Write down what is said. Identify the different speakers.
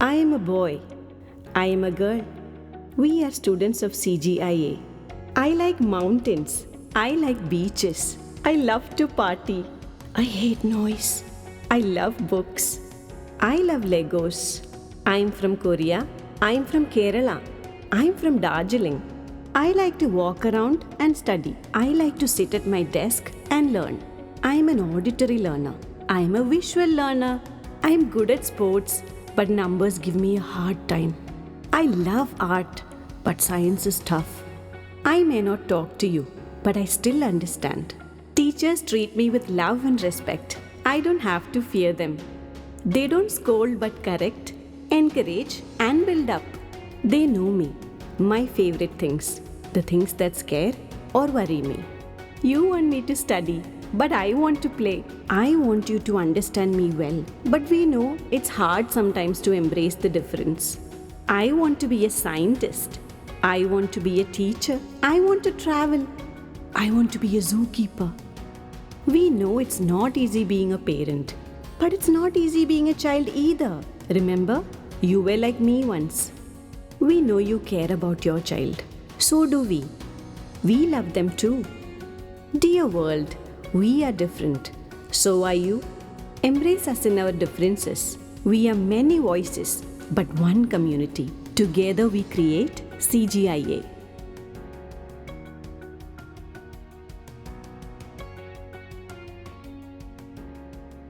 Speaker 1: I am a boy. I am a girl. We are students of CGIA. I like mountains. I like beaches. I love to party. I hate noise. I love books. I love Legos. I am from Korea. I am from Kerala. I am from Darjeeling. I like to walk around and study. I like to sit at my desk and learn. I am an auditory learner. I am a visual learner. I am good at sports, but numbers give me a hard time. I love art, but science is tough. I may not talk to you, but I still understand. Teachers treat me with love and respect. I don't have to fear them. They don't scold but correct, encourage, and build up. They know me, my favorite things, the things that scare or worry me. You want me to study, but I want to play. I want you to understand me well. But we know it's hard sometimes to embrace the difference. I want to be a scientist. I want to be a teacher. I want to travel. I want to be a zookeeper. We know it's not easy being a parent, but it's not easy being a child either. Remember, you were like me once. We know you care about your child. So do we. We love them too. Dear world, we are different. So are you. Embrace us in our differences. We are many voices, but one community. Together we create CGIA.